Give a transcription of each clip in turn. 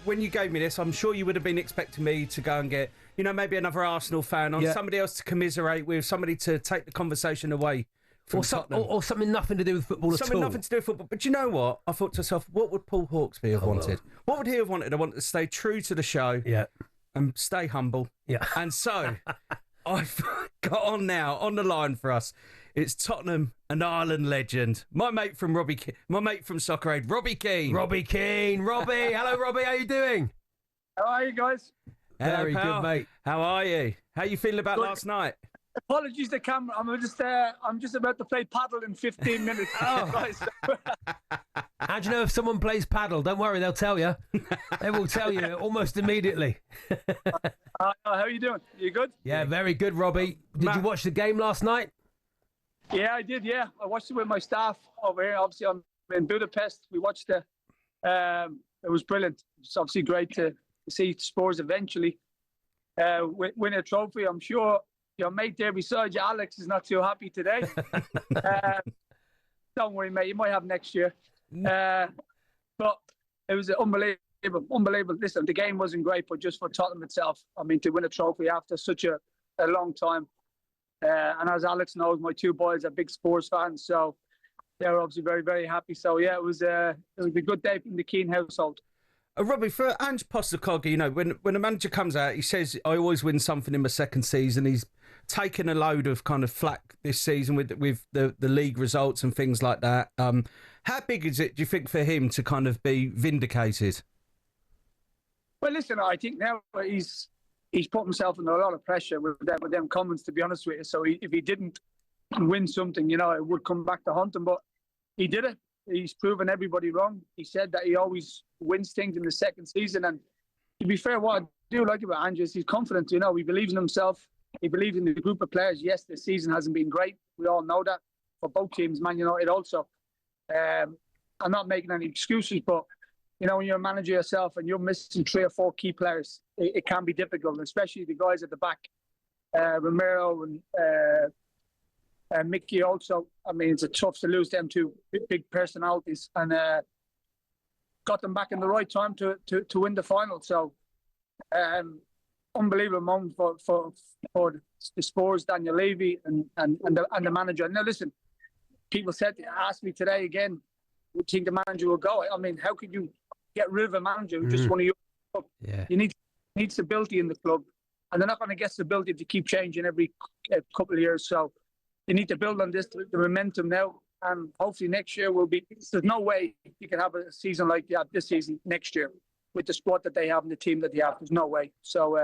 when you gave me this, I'm sure you would have been expecting me to go and get, maybe another Arsenal fan on, somebody else to commiserate with, somebody to take the conversation away from Tottenham. Or something nothing to do with football at all. Something nothing to do with football. But you know what? I thought to myself, what would Paul Hawksby have wanted? What would he have wanted? I wanted to stay true to the show and stay humble. Yeah. And so I've got on now, on the line for us, it's Tottenham and Ireland legend, my mate from Soccer Aid, Robbie Keane. Robbie Keane. Robbie. Hello, Robbie. How you doing? How are you guys? Very good, mate. How are you? How you feeling about last night? Apologies to camera. I'm just about to play paddle in 15 minutes. How do you know if someone plays paddle? Don't worry, they'll tell you. They will tell you almost immediately. How are you doing? You good? Yeah, very good, Robbie. Did you watch the game last night? Yeah, I did. Yeah, I watched it with my staff over here. Obviously, I'm in Budapest. We watched it. It was brilliant. It's obviously great to see Spurs eventually win a trophy. I'm sure your mate there beside you, Alex, is not too happy today. Don't worry, mate. You might have next year. But it was unbelievable. Listen, the game wasn't great, but just for Tottenham itself, I mean, to win a trophy after such a long time. And as Alex knows, my two boys are big Spurs fans, so they're obviously very, very happy. So yeah, it was a good day from the Keane household. Robbie, for Ange Postecoglou, when a manager comes out, he says, "I always win something in my second season." He's taken a load of kind of flack this season with the league results and things like that. How big is it, do you think, for him to kind of be vindicated? Well, listen, I think now he's put himself under a lot of pressure with them comments, to be honest with you. So if he didn't win something, it would come back to haunt him. But he did it. He's proven everybody wrong. He said that he always wins things in the second season. And to be fair, what I do like about Ange is he's confident. He believes in himself. He believes in the group of players. Yes, the season hasn't been great. We all know that for both teams, Man United also. I'm not making any excuses, but when you're a manager yourself and you're missing 3 or 4 key players, it can be difficult, especially the guys at the back, Romero and Mickey also. I mean, it's tough to lose them two big personalities, and got them back in the right time to win the final. So, unbelievable moment for the Spurs, Daniel Levy and the manager. Now, listen, people asked me today again, would you think the manager will go? I mean, how could you get rid of a manager who just won a Europa Cup? Yeah. You need stability in the club, and they're not going to get stability if you keep changing every couple of years. So you need to build on the momentum now, and hopefully next year will be. There's no way you can have a season like you had this season next year with the squad that they have and the team that they have. There's no way. So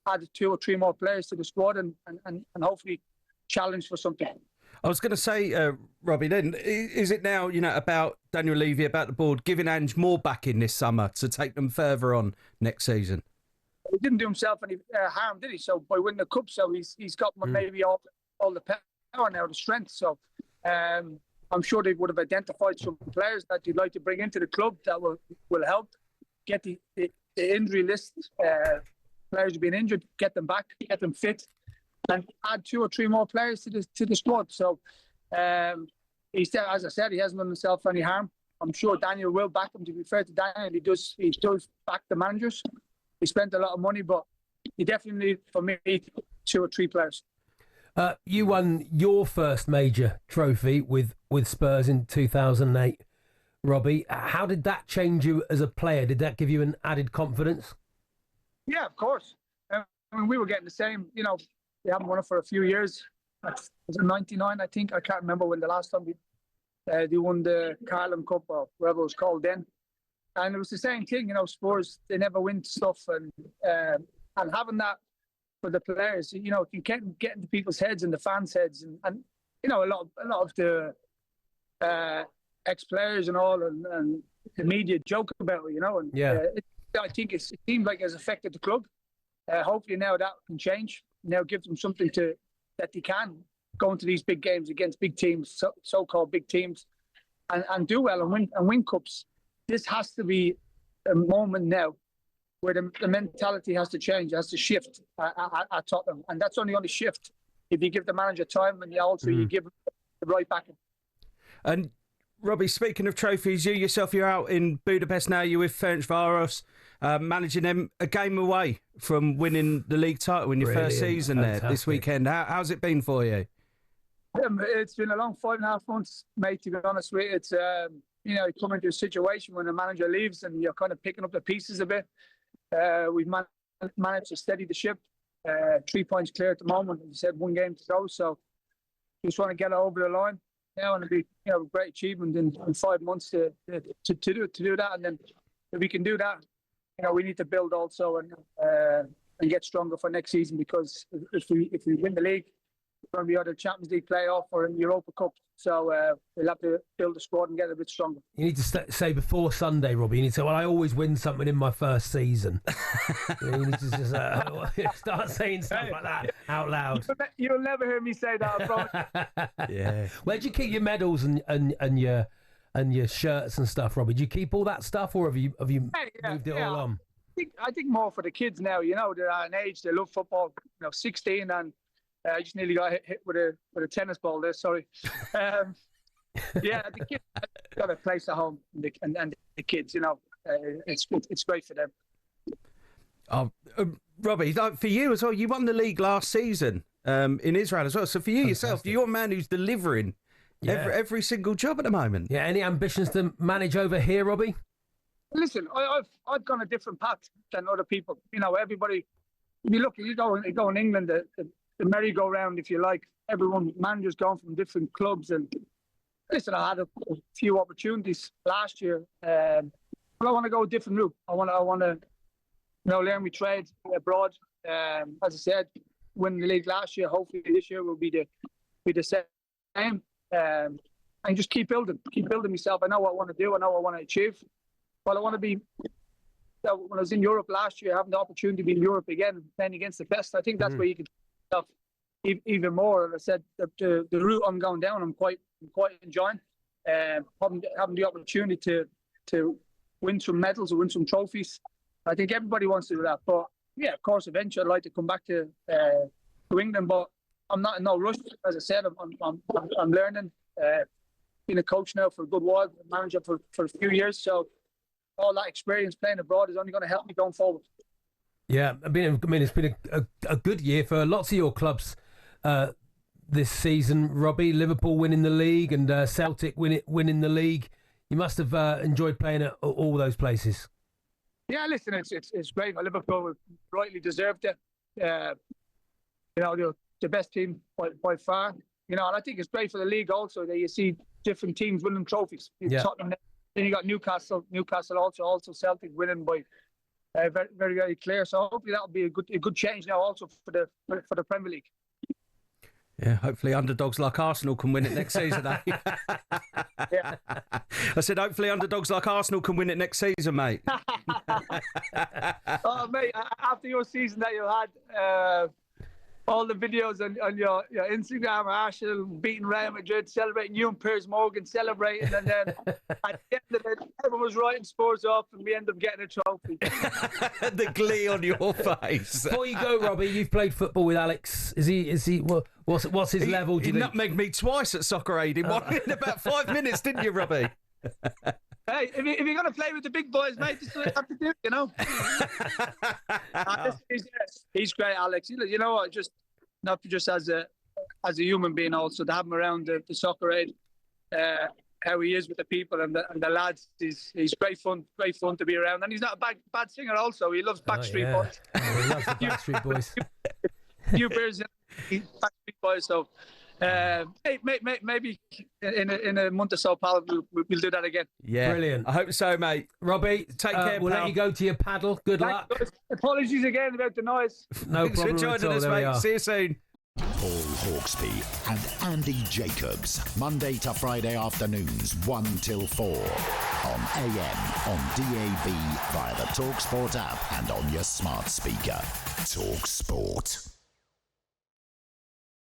add 2 or 3 more players to the squad and hopefully challenge for something. I was going to say, Robbie, then, is it now, about Daniel Levy, about the board, giving Ange more backing this summer to take them further on next season? He didn't do himself any harm, did he? So by winning the cup, so he's got maybe all the power now, the strength. So I'm sure they would have identified some players that you'd like to bring into the club that will help get the injury list, players who've been injured, get them back, get them fit, and add 2 or 3 more players to the squad. So as I said, he hasn't done himself any harm. I'm sure Daniel will back him. To be fair to Daniel, he does back the managers. He spent a lot of money, but he definitely need, for me, 2 or 3 players. You won your first major trophy with Spurs in 2008, Robbie. How did that change you as a player? Did that give you an added confidence? Yeah, of course. I mean, we were getting the same, they haven't won it for a few years. Was it 99, I think? I can't remember when the last time they won the Carling Cup or whatever it was called then. And it was the same thing, Spurs, they never win stuff. And having that for the players, you can get into people's heads and the fans' heads. And a lot of the ex-players and all and the media joke about it, And I think it seemed like it's affected the club. Hopefully now that can change. Now gives them something that they can go into these big games against big teams, so-called big teams, and do well and win cups. This has to be a moment now where the mentality has to change, has to shift at Tottenham, and that's only going to shift if you give the manager time and you give him the right backing. And Robbie, speaking of trophies, you yourself, you're out in Budapest now. You're with Ferencváros, managing them a game away from winning the league title in your first season. Fantastic. There this weekend. How's it been for you? It's been a long 5.5 months, mate, to be honest with you. It's, you come into a situation when the manager leaves and you're kind of picking up the pieces a bit. We've managed to steady the ship. 3 points clear at the moment. As you said, 1 game to go. So just want to get it over the line now, and it'll be a great achievement in 5 months to do that. And then if we can do that, we need to build also and get stronger for next season, because if we win the league, it's going to be either Champions League playoff or in the Europa Cup. So we'll have to build the squad and get a bit stronger. You need to say before Sunday, Robbie, you need to say, well, I always win something in my first season. You need to just start saying stuff like that out loud. You'll never hear me say that, I promise. Yeah. Where do you keep your medals and your shirts and stuff, Robbie? Do you keep all that stuff, or have you moved it all on? I think more for the kids now. They're at an age, they love football. 16, and I just nearly got hit with a tennis ball there. Sorry. The kids got a place at home, and the kids, it's great for them. Oh, Robbie, for you as well, you won the league last season in Israel as well. So for you yourself, you're a man who's delivering every single job at the moment. Yeah. Any ambitions to manage over here, Robbie? Listen, I've gone a different path than other people. Everybody. If you look, you go in England, the merry-go-round, if you like. Everyone, managers gone from different clubs, and listen, I had a few opportunities last year, but I want to go a different route. I want to, learn my trade abroad. As I said, win the league last year. Hopefully this year will be the same, and just keep building myself. I know what I want to do. I know what I want to achieve. But I want to be. When I was in Europe last year, having the opportunity to be in Europe again, playing against the best, I think that's where you can do stuff even more. And I said the route I'm going down, I'm quite enjoying. Having the opportunity to win some medals or win some trophies. I think everybody wants to do that. But yeah, of course, eventually I'd like to come back to England. But I'm not in no rush. As I said, I'm learning. Been a coach now for a good while, manager for a few years. So all that experience playing abroad is only going to help me going forward. Yeah, I mean, it's been a good year for lots of your clubs this season, Robbie. Liverpool winning the league and Celtic winning the league. You must have enjoyed playing at all those places. Yeah, listen, it's great. Liverpool rightly deserved it. The best team by far. And I think it's great for the league also that you see different teams winning trophies. Tottenham. Then you got Newcastle also Celtic winning by very, very, very clear. So hopefully that'll be a good change now also for the Premier League. Yeah, hopefully underdogs like Arsenal can win it next season. Yeah. I said hopefully underdogs like Arsenal can win it next season, mate. Oh, mate, after your season that you had, all the videos on your Instagram, Arsenal beating Real Madrid, celebrating you and Piers Morgan celebrating, and then at the end of it, everyone was writing Spurs off, and we end up getting a trophy. The glee on your face. Before you go, Robbie, you've played football with Alex. Is he? What's his level? He nutmegged me twice at Soccer Aid in about 5 minutes, didn't you, Robbie? Hey, if you're going to play with the big boys, mate, this is what you have to do, He's great, Alex. You know what? Not just as a human being, also to have him around the Soccer Aid, how he is with the people and the lads. He's great fun to be around, and he's not a bad singer. Also, he loves Backstreet Boys. Oh, he loves the Backstreet Boys. Few beers, Backstreet Boys. So. Hey, maybe in a month or so, pal, we'll do that again. Yeah, brilliant. I hope so, mate. Robbie, take care. We'll let you go to your paddle. Good luck. Apologies again about the noise. No problem at all. There we are. See you soon. Paul Hawksby and Andy Jacobs, Monday to Friday afternoons 1 till 4 on AM, on DAB, via the talkSPORT app and on your smart speaker. talkSPORT.